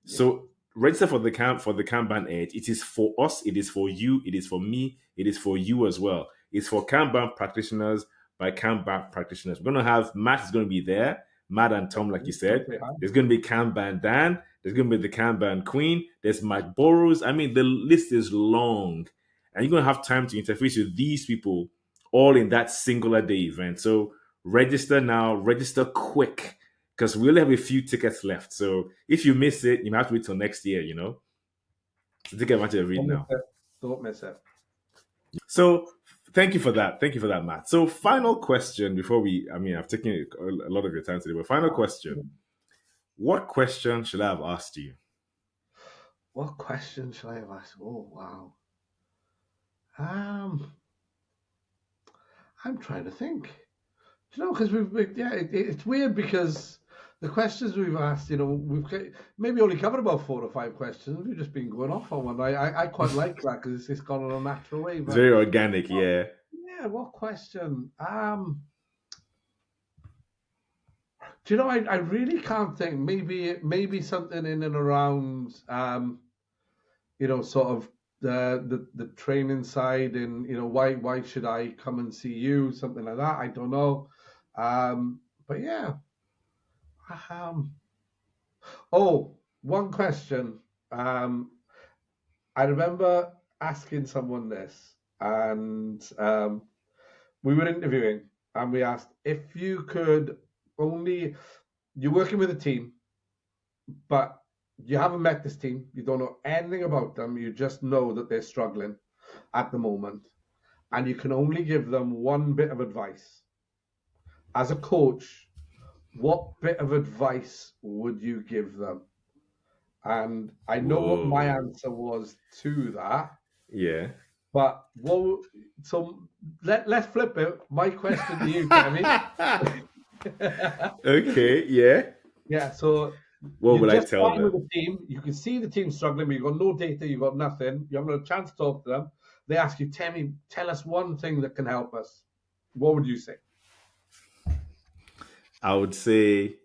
Speaker 1: So register for the Kanban Edge. It is for us. It is for you. It is for me. It is for you as well. It's for Kanban practitioners by Kanban practitioners. We're going to have Matt is going to be there. Matt and Tom, like you said. There's going to be Kanban Dan. There's going to be the Kanban Queen. There's Mike Burrows. I mean, the list is long. And you're going to have time to interface with these people all in that singular day event. So register now. Register quick, because we only have a few tickets left. So if you miss it, you might have to wait till next year, So take advantage of it now.
Speaker 2: Don't miss it.
Speaker 1: So thank you for that. Thank you for that, Matt. So final question before I've taken a lot of your time today, but final question. What question should I have asked you?
Speaker 2: What question should I have asked? Oh, wow. I'm trying to think. you know, because it's weird because the questions we've asked, you know, we've maybe only covered about 4 or 5 questions. We've just been going off on one. I quite like that because it's gone in a natural way.
Speaker 1: It's
Speaker 2: But
Speaker 1: very organic, yeah.
Speaker 2: yeah, what question? Do you know? I really can't think. Maybe something in and around, you know, sort of the training side, and you know, why should I come and see you? Something like that. I don't know. But yeah. Oh, one question. I remember asking someone this, and we were interviewing, and we asked if you could only, you're working with a team, but you haven't met this team, you don't know anything about them, you just know that they're struggling at the moment, and you can only give them one bit of advice. As a coach, what bit of advice would you give them? And I know what my answer was to that.
Speaker 1: Yeah.
Speaker 2: But so let's flip it. My question to you, Temi.
Speaker 1: Okay, yeah.
Speaker 2: Yeah, so
Speaker 1: What
Speaker 2: you
Speaker 1: will I
Speaker 2: just
Speaker 1: tell
Speaker 2: started with
Speaker 1: them?
Speaker 2: the team. You can see the team struggling, but you've got no data, you've got nothing. You haven't got a chance to talk to them. They ask you, Temi, tell us one thing that can help us. What would you say?
Speaker 1: I would say,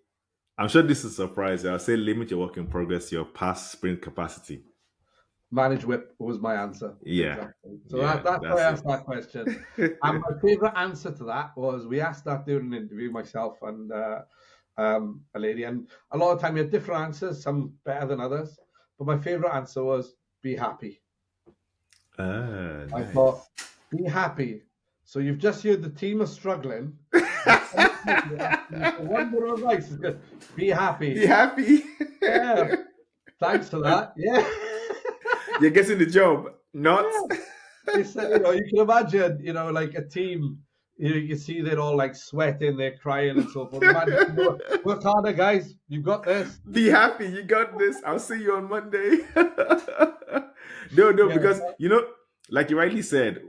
Speaker 1: I'm sure this is surprising. I'll say limit your work in progress to your past sprint capacity.
Speaker 2: Manage WIP was my answer.
Speaker 1: Yeah.
Speaker 2: Exactly. So
Speaker 1: Yeah,
Speaker 2: that's why I asked
Speaker 1: it.
Speaker 2: that question. And my favorite answer to that was we asked that during an interview, myself and a lady, and a lot of time we had different answers, some better than others. But my favorite answer was be happy.
Speaker 1: Ah,
Speaker 2: I
Speaker 1: nice.
Speaker 2: thought, be happy. So you've just heard the team are struggling. One bit of advice is good. Be happy.
Speaker 1: Be happy.
Speaker 2: Yeah. Thanks for that. Yeah.
Speaker 1: You're getting the job, not.
Speaker 2: Yeah. You know, you can imagine, you know, like a team, you know, you can see they're all like sweating, they're crying and so forth. Imagine, you know, work harder, guys. You've got this.
Speaker 1: Be happy. You got this. I'll see you on Monday. No,
Speaker 2: Yeah.
Speaker 1: because you know, like you rightly said,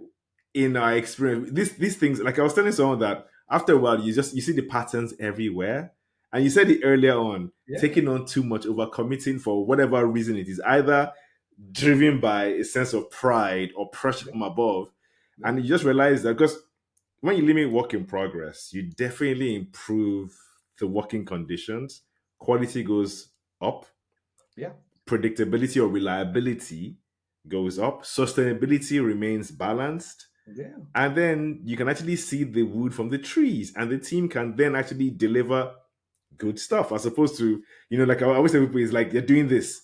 Speaker 1: in our experience, these things, like I was telling someone that after a while, you see the patterns everywhere. And you said it earlier on,
Speaker 2: Yeah.
Speaker 1: taking on too much, overcommitting for whatever reason it is, either driven by a sense of pride or pressure from above. And you just realize that because when you limit work in progress, you definitely improve the working conditions. Quality goes up.
Speaker 2: Yeah.
Speaker 1: Predictability or reliability goes up. Sustainability remains balanced.
Speaker 2: Yeah.
Speaker 1: And then you can actually see the wood from the trees, and the team can then actually deliver good stuff as opposed to, you know, like I always tell people, is like you're doing this.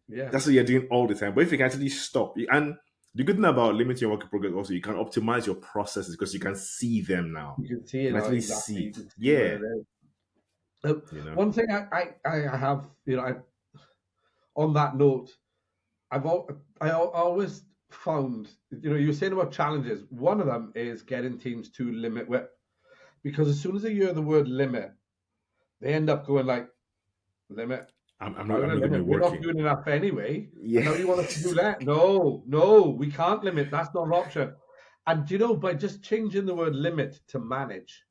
Speaker 2: Yeah.
Speaker 1: That's what you're doing all the time. But if you can actually stop, and the good thing about limiting your work in progress also, you can optimize your processes because you can see them now.
Speaker 2: You can see
Speaker 1: You
Speaker 2: it
Speaker 1: can actually
Speaker 2: exactly.
Speaker 1: see.
Speaker 2: You can see
Speaker 1: Yeah.
Speaker 2: where it is.
Speaker 1: You know.
Speaker 2: One thing I have, you know, on that note, I always found, you know, you were saying about challenges. One of them is getting teams to limit WIP, because as soon as they hear the word limit, they end up going like, limit.
Speaker 1: I'm not going to be
Speaker 2: We're not
Speaker 1: working.
Speaker 2: doing enough anyway.
Speaker 1: Yeah.
Speaker 2: Now you want us to do that? No, we can't limit. That's not an option. And you know, by just changing the word limit to manage,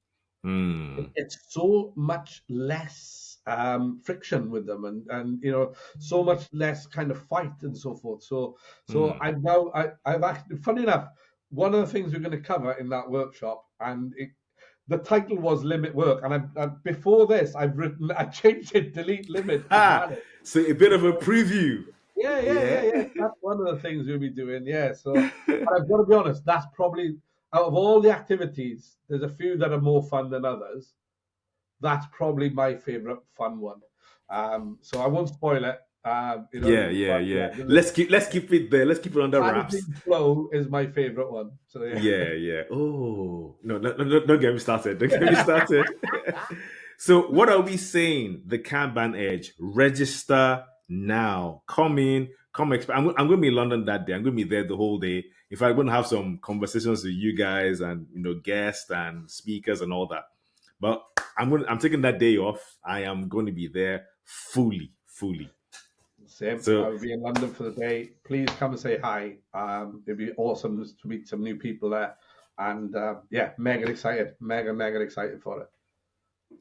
Speaker 2: it's so much less friction with them, and you know, so much less kind of fight and so forth. So I've actually, funny enough, one of the things we're going to cover in that workshop, and the title was limit work, and before this I changed it, delete limit.
Speaker 1: So a bit of a preview.
Speaker 2: Yeah. That's one of the things we'll be doing. Yeah. So I've got to be honest, that's probably, out of all the activities, there's a few that are more fun than others. That's probably my favorite fun one. So I won't spoil it. You know,
Speaker 1: yeah. Let's keep it there. Let's keep it under wraps.
Speaker 2: Flow is my favorite one. So
Speaker 1: yeah. Oh no, don't get me started. Don't get me started. So what are we saying? The Kanban Edge. Register now. Come in. Come expect. I'm going to be in London that day. I'm going to be there the whole day. In fact, I'm going to have some conversations with you guys and, you know, guests and speakers and all that. But I'm taking that day off. I am going to be there fully.
Speaker 2: Same. So I'll be in London for the day. Please come and say hi. It'd be awesome to meet some new people there. And yeah, mega excited for it.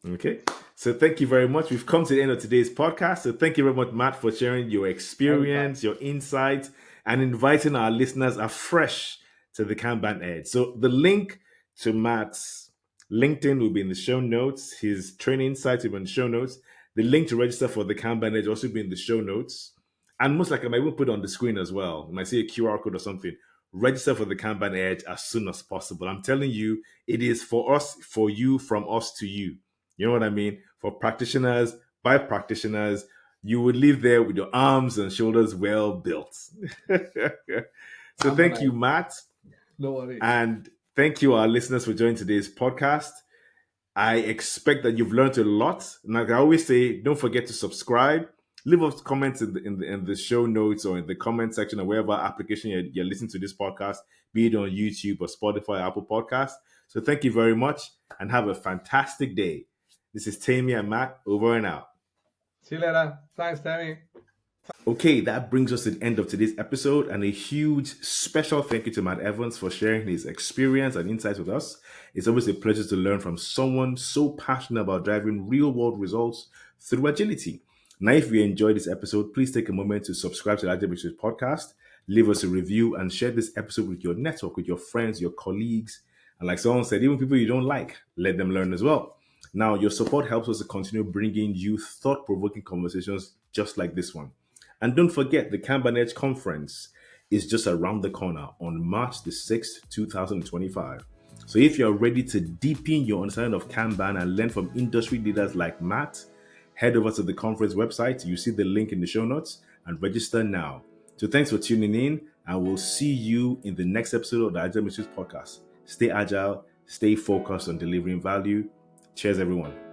Speaker 1: Okay. So thank you very much. We've come to the end of today's podcast. So thank you very much, Matt, for sharing your experience, your insights, and inviting our listeners afresh to the Kanban Edge. So the link to Matt's LinkedIn will be in the show notes. His training site will be in the show notes. The link to register for the Kanban Edge also be in the show notes. And most likely, I might even put it on the screen as well. You might see a QR code or something. Register for the Kanban Edge as soon as possible. I'm telling you, it is for us, for you, from us to you. You know what I mean? For practitioners, by practitioners, you would live there with your arms and shoulders well built. So thank you, Matt.
Speaker 2: No worries.
Speaker 1: And thank you, our listeners, for joining today's podcast. I expect that you've learned a lot. And like I always say, don't forget to subscribe. Leave us comments in the show notes or in the comment section or wherever application you're listening to this podcast, be it on YouTube or Spotify, or Apple Podcasts. So thank you very much and have a fantastic day. This is Temi and Matt, over and out.
Speaker 2: See you later. Thanks, Temi.
Speaker 1: Okay, that brings us to the end of today's episode, and a huge special thank you to Matt Evans for sharing his experience and insights with us. It's always a pleasure to learn from someone so passionate about driving real-world results through agility. Now, if you enjoyed this episode, please take a moment to subscribe to the Agile Matrix Podcast, leave us a review, and share this episode with your network, with your friends, your colleagues, and like someone said, even people you don't like, let them learn as well. Now, your support helps us to continue bringing you thought-provoking conversations just like this one. And don't forget, the Kanban Edge Conference is just around the corner on March the 6th, 2025. So if you're ready to deepen your understanding of Kanban and learn from industry leaders like Matt, head over to the conference website. You see the link in the show notes and register now. So thanks for tuning in, and we'll see you in the next episode of the Agile Matrix Podcast. Stay agile, stay focused on delivering value. Cheers, everyone.